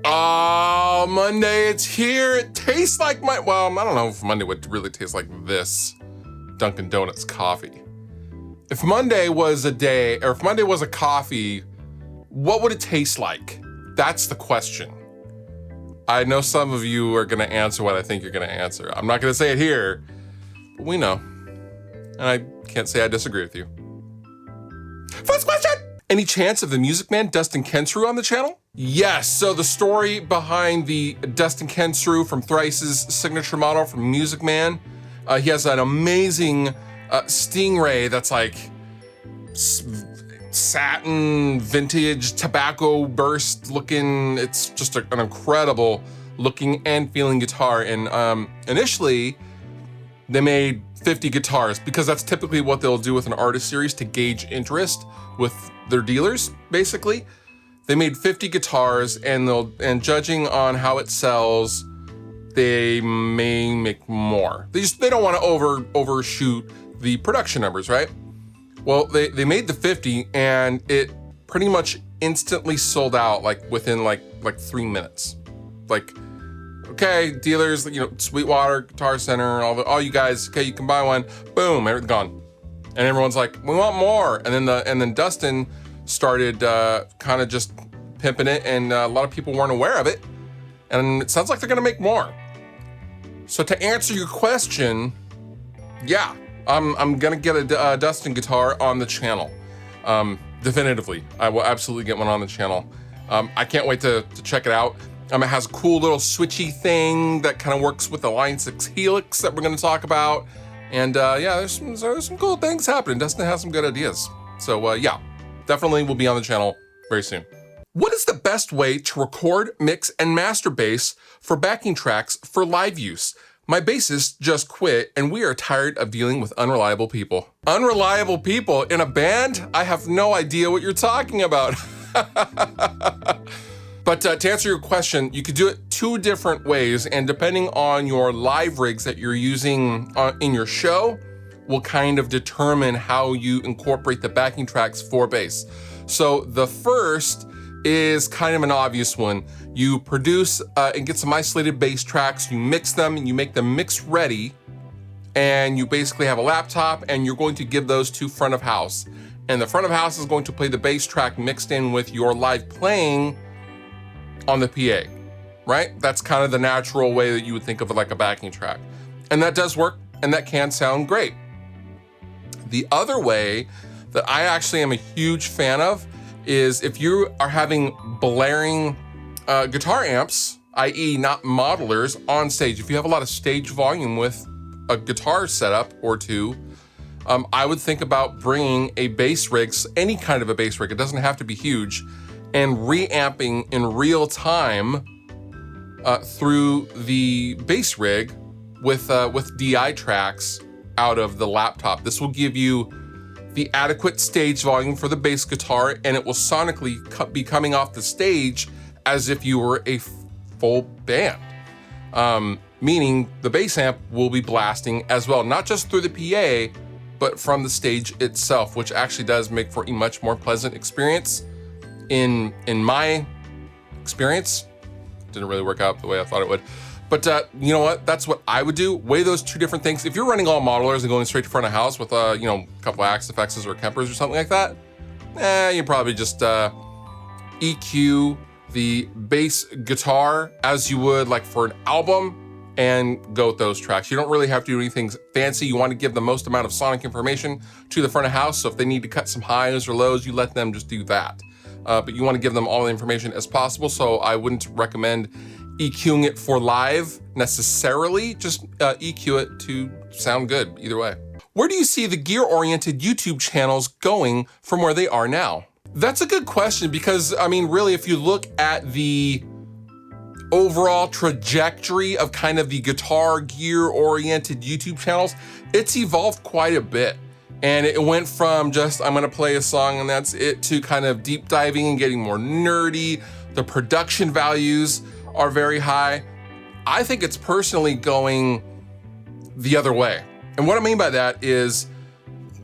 Oh, Monday, it's here. It tastes like well, I don't know if Monday would really taste like this Dunkin' Donuts coffee. If Monday was a day, or if Monday was a coffee, what would it taste like? That's the question. I know some of you are gonna answer what I think you're gonna answer. I'm not gonna say it here, but we know. And I can't say I disagree with you. First question! Any chance of the Music Man, Dustin Kensrue, on the channel? Yes, so the story behind the Dustin Kensrue from Thrice's signature model from Music Man, he has an amazing Stingray that's like satin, vintage, tobacco burst looking. It's just an incredible looking and feeling guitar. And initially, they made 50 guitars because that's typically what they'll do with an artist series to gauge interest with their dealers, basically. They made 50 guitars, and judging on how it sells, they may make more. They don't want to overshoot the production numbers, right? Well, they made the 50, and it pretty much instantly sold out, like within like 3 minutes. Like, okay, dealers, Sweetwater, Guitar Center, all you guys, okay, you can buy one. Boom, everything's gone. And everyone's like, we want more. And then Dustin started kind of just pimping it, and a lot of people weren't aware of it. And it sounds like they're gonna make more. So to answer your question, yeah, I'm gonna get a Dustin guitar on the channel. Definitively, I will absolutely get one on the channel. I can't wait to check it out. It has a cool little switchy thing that kind of works with the Line 6 Helix that we're gonna talk about. And yeah, there's some cool things happening. Dustin has some good ideas. So yeah, definitely will be on the channel very soon. What is the best way to record, mix, and master bass for backing tracks for live use? My bassist just quit, and we are tired of dealing with unreliable people. Unreliable people in a band? I have no idea what you're talking about. But to answer your question, you could do it 2 different ways, and depending on your live rigs that you're using in your show, will kind of determine how you incorporate the backing tracks for bass. So the first is kind of an obvious one. You produce and get some isolated bass tracks, you mix them, and you make them mix ready, and you basically have a laptop, and you're going to give those to front of house. And the front of house is going to play the bass track mixed in with your live playing on the PA, right? That's kind of the natural way that you would think of it, like a backing track. And that does work, and that can sound great. The other way that I actually am a huge fan of is if you are having blaring guitar amps, i.e. not modelers, on stage. If you have a lot of stage volume with a guitar setup or two, I would think about bringing a bass rig, any kind of a bass rig, it doesn't have to be huge, and reamping in real time through the bass rig with DI tracks out of the laptop. This will give you the adequate stage volume for the bass guitar, and it will sonically be coming off the stage as if you were a full band. Meaning the bass amp will be blasting as well, not just through the PA, but from the stage itself, which actually does make for a much more pleasant experience. In my experience, didn't really work out the way I thought it would. But you know what? That's what I would do. Weigh those 2 different things. If you're running all modelers and going straight to front of house with a couple of Axe FXs or Kempers or something like that, you probably just EQ the bass guitar as you would like for an album and go with those tracks. You don't really have to do anything fancy. You want to give the most amount of sonic information to the front of house. So if they need to cut some highs or lows, you let them just do that. But you want to give them all the information as possible. So I wouldn't recommend EQing it for live necessarily. Just EQ it to sound good either way. Where do you see the gear-oriented YouTube channels going from where they are now? That's a good question because, I mean, really, if you look at the overall trajectory of kind of the guitar gear-oriented YouTube channels, it's evolved quite a bit. And it went from just, I'm gonna play a song and that's it, to kind of deep diving and getting more nerdy. The production values are very high. I think it's personally going the other way. And what I mean by that is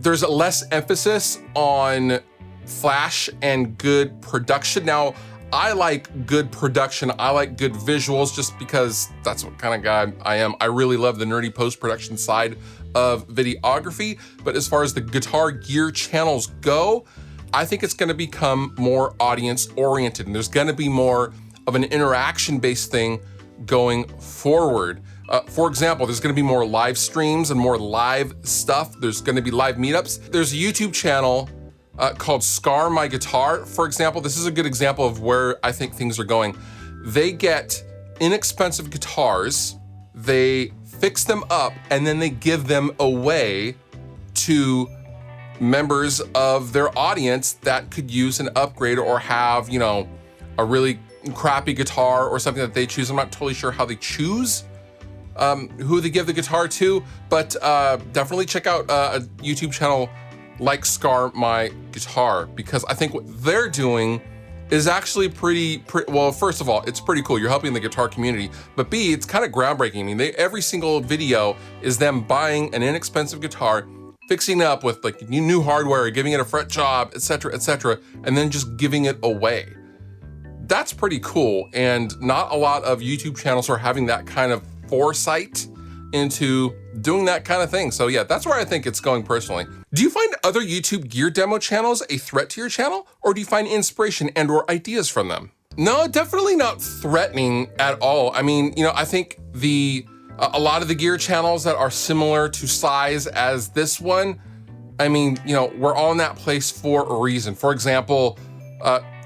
there's less emphasis on flash and good production. Now, I like good production. I like good visuals just because that's what kind of guy I am. I really love the nerdy post-production side of videography. But as far as the guitar gear channels go, I think it's gonna become more audience oriented, and there's gonna be more of an interaction-based thing going forward. For example, there's gonna be more live streams and more live stuff. There's gonna be live meetups. There's a YouTube channel called Scar My Guitar, for example. This is a good example of where I think things are going. They get inexpensive guitars, they fix them up, and then they give them away to members of their audience that could use an upgrade or have, you know, a really crappy guitar or something that they choose. I'm not totally sure how they choose who they give the guitar to, but definitely check out a YouTube channel like Scar My Guitar, because I think what they're doing is actually pretty well. First of all, it's pretty cool. You're helping the guitar community, but B, it's kind of groundbreaking. I mean, every single video is them buying an inexpensive guitar, fixing it up with like new hardware, giving it a fret job, etc., and then just giving it away. That's pretty cool, and not a lot of YouTube channels are having that kind of foresight into doing that kind of thing. So yeah, that's where I think it's going personally. Do you find other YouTube gear demo channels a threat to your channel, or do you find inspiration and or ideas from them? No, definitely not threatening at all. I mean, you know, I think a lot of the gear channels that are similar to size as this one, I mean, you know, we're all in that place for a reason. For example,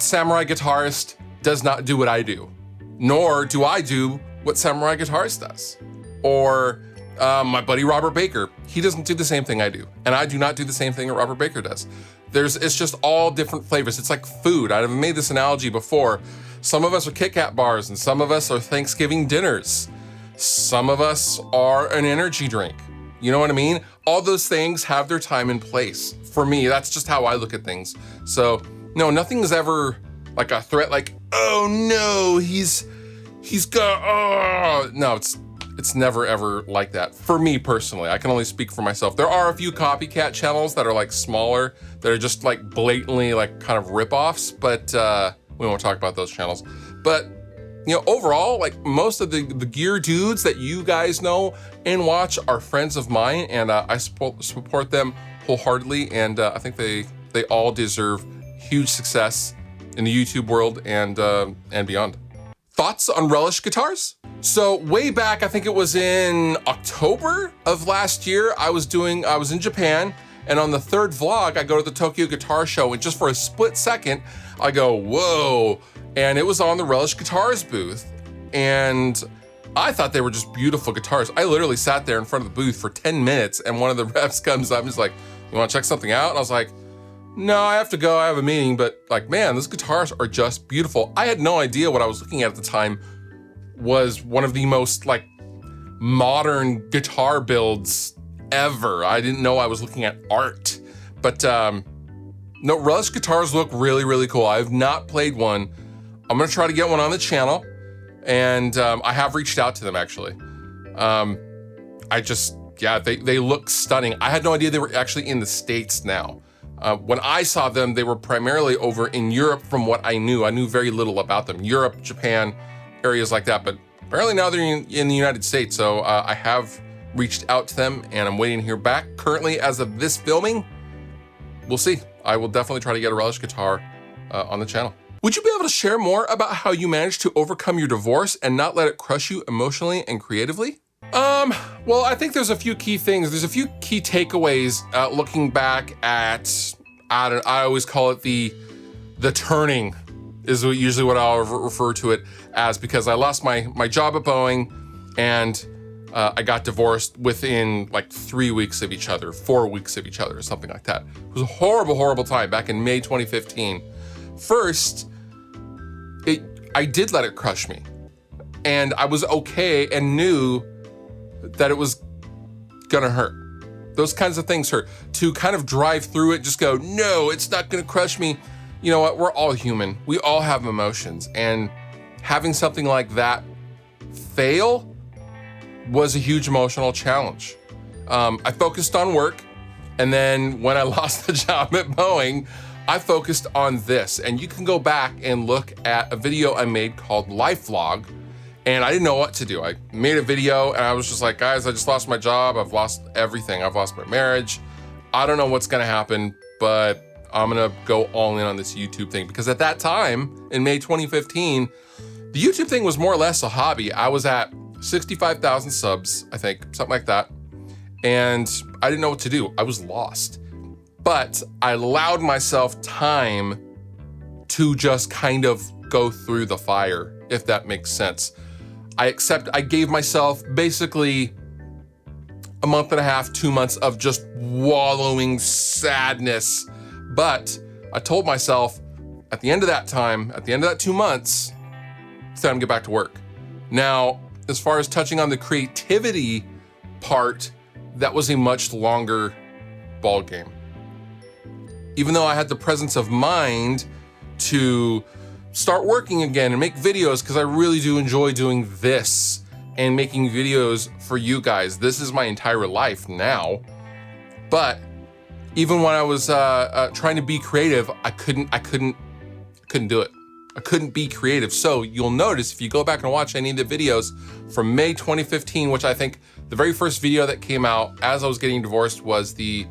Samurai Guitarist does not do what I do, nor do I do what Samurai Guitarist does. Or my buddy Robert Baker, he doesn't do the same thing I do, and I do not do the same thing that Robert Baker does. It's just all different flavors. It's like food. I've made this analogy before. Some of us are Kit Kat bars, and some of us are Thanksgiving dinners. Some of us are an energy drink. You know what I mean? All those things have their time and place. For me, that's just how I look at things. So no, nothing's ever like a threat, like, oh no, he's got, oh, no, it's never ever like that. For me personally, I can only speak for myself. There are a few copycat channels that are like smaller, that are just like blatantly like kind of ripoffs, but we won't talk about those channels. But you know, overall, like most of the gear dudes that you guys know and watch are friends of mine, and I support them wholeheartedly, and I think they all deserve huge success in the YouTube world and beyond. Thoughts on Relish guitars? So way back, I think it was in October of last year, I was in Japan, and on the third vlog, I go to the Tokyo Guitar Show, and just for a split second, I go, whoa, and it was on the Relish Guitars booth, and I thought they were just beautiful guitars. I literally sat there in front of the booth for 10 minutes, and one of the reps comes up and is like, you wanna check something out? And I was like, no, I have to go, I have a meeting, but like, man, those guitars are just beautiful. I had no idea what I was looking at the time was one of the most like modern guitar builds ever. I didn't know I was looking at art, but no, Relish guitars look really, really cool. I have not played one. I'm gonna try to get one on the channel, and I have reached out to them actually. Yeah, they look stunning. I had no idea they were actually in the States now. When I saw them, they were primarily over in Europe from what I knew. I knew very little about them. Europe, Japan, areas like that, but apparently now they're in the United States. So I have reached out to them, and I'm waiting to hear back. Currently, as of this filming, we'll see. I will definitely try to get a Relish guitar on the channel. Would you be able to share more about how you managed to overcome your divorce and not let it crush you emotionally and creatively? Well, I think there's a few key things. There's a few key takeaways looking back at, I always call it the turning is usually what I'll refer to it as, because I lost my job at Boeing, and I got divorced within like 3 weeks of each other, 4 weeks of each other, or something like that. It was a horrible, horrible time back in May 2015. First, I did let it crush me, and I was okay and knew that it was gonna hurt. Those kinds of things hurt. To kind of drive through it, just go, no, it's not gonna crush me. You know what, we're all human. We all have emotions, and having something like that fail was a huge emotional challenge. I focused on work, and then when I lost the job at Boeing, I focused on this, and you can go back and look at a video I made called Life Vlog, and I didn't know what to do. I made a video and I was just like, guys, I just lost my job. I've lost everything. I've lost my marriage. I don't know what's gonna happen, but I'm gonna go all in on this YouTube thing. Because at that time, in May 2015, the YouTube thing was more or less a hobby. I was at 65,000 subs, I think, something like that. And I didn't know what to do. I was lost. But I allowed myself time to just kind of go through the fire, if that makes sense. I gave myself basically a month and a half, 2 months of just wallowing sadness. But I told myself at the end of that time, at the end of that 2 months, it's time to get back to work. Now, as far as touching on the creativity part, that was a much longer ball game. Even though I had the presence of mind to start working again and make videos, because I really do enjoy doing this and making videos for you guys. This is my entire life now. But even when I was trying to be creative, I couldn't do it. I couldn't be creative. So you'll notice if you go back and watch any of the videos from May 2015, which I think the very first video that came out as I was getting divorced was the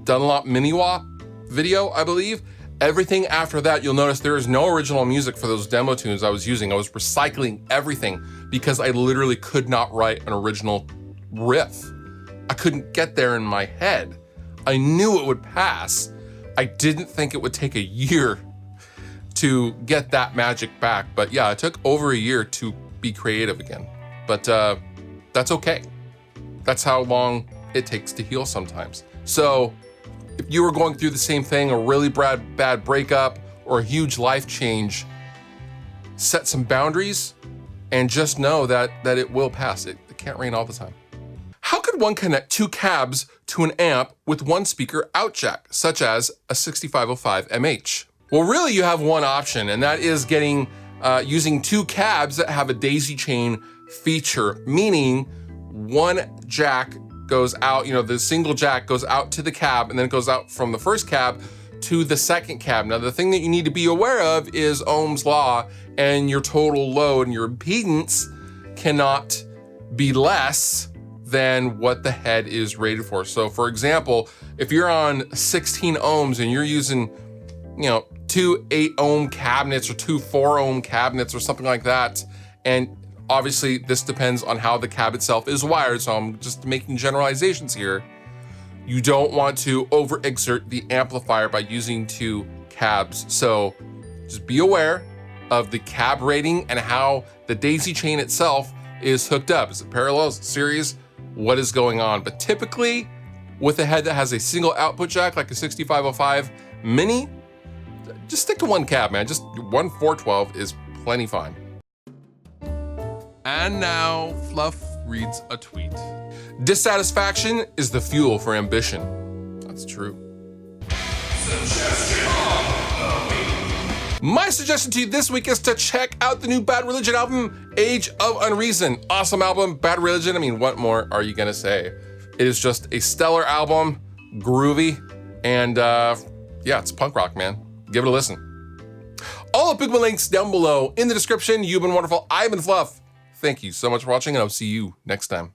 Dunlop Mini Wah video, I believe. Everything after that, you'll notice there is no original music for those demo tunes I was using. I was recycling everything because I literally could not write an original riff. I couldn't get there in my head. I knew it would pass. I didn't think it would take a year to get that magic back. But yeah, it took over a year to be creative again. But that's okay. That's how long it takes to heal sometimes. So if you were going through the same thing, a really bad breakup or a huge life change, set some boundaries and just know that it will pass. It can't rain all the time. How could one connect two cabs to an amp with one speaker out jack, such as a 6505 MH? Well, really you have one option, and that is using two cabs that have a daisy chain feature, meaning one jack goes out, the single jack goes out to the cab, and then it goes out from the first cab to the second cab. Now, the thing that you need to be aware of is Ohm's law, and your total load and your impedance cannot be less than what the head is rated for. So for example, if you're on 16 ohms and you're using, two 8 ohm cabinets or two 4 ohm cabinets or something like that, and obviously this depends on how the cab itself is wired, so I'm just making generalizations here. You don't want to overexert the amplifier by using two cabs. So just be aware of the cab rating and how the daisy chain itself is hooked up. Is it parallel? Is it series? What is going on? But typically with a head that has a single output jack like a 6505 Mini, just stick to one cab, man. Just one 412 is plenty fine. And now Fluff reads a tweet. Dissatisfaction is the fuel for ambition. That's true. My suggestion to you this week is to check out the new Bad Religion album, Age of Unreason. Awesome album, Bad Religion. I mean, what more are you gonna say? It is just a stellar album, groovy, and yeah, it's punk rock, man. Give it a listen. All the Pigma links down below in the description. You've been wonderful. I've been Fluff. Thank you so much for watching, and I'll see you next time.